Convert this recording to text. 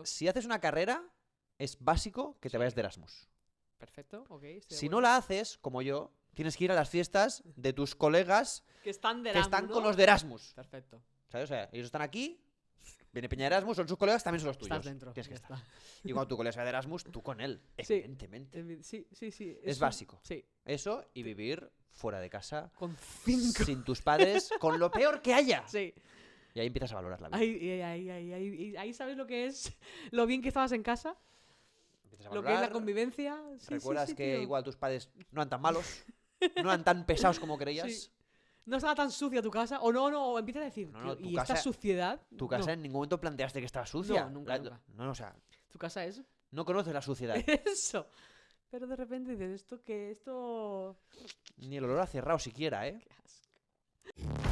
Si haces una carrera, es básico que te vayas de Erasmus. Perfecto, ok. estoy de Si no acuerdo. la haces, como yo, tienes que ir a las fiestas de tus colegas Que están de que Erasmus, están ¿no? con los de Erasmus. Perfecto. ¿Sabes? O sea, ellos están aquí, viene Peña de Erasmus, son sus colegas, también son los tuyos. Estás dentro. Tienes que ya estar. está. Y cuando tu colega se va de Erasmus, tú con él, Sí. evidentemente. Sí. Es básico. Sí. Eso y vivir fuera de casa, Con 5. sin tus padres, con lo peor que haya. Sí. Y ahí empiezas a valorar la vida. Ahí sabes lo que es. Lo bien que estabas en casa. Empiezas a Lo que es la valorar, convivencia. Sí, recuerdas sí, que tío. igual tus padres no eran tan malos, no eran tan pesados como creías. Sí. No estaba tan sucia tu casa. O no, empieza a decir. No, tío, tu y casa- esta suciedad. Tu casa no. en ningún momento planteaste que estaba sucia. No, nunca. No, o sea, Tu casa es no conoces la suciedad. eso. Pero de repente dices, esto. Ni el olor a cerrado siquiera, ¿eh? Qué asco.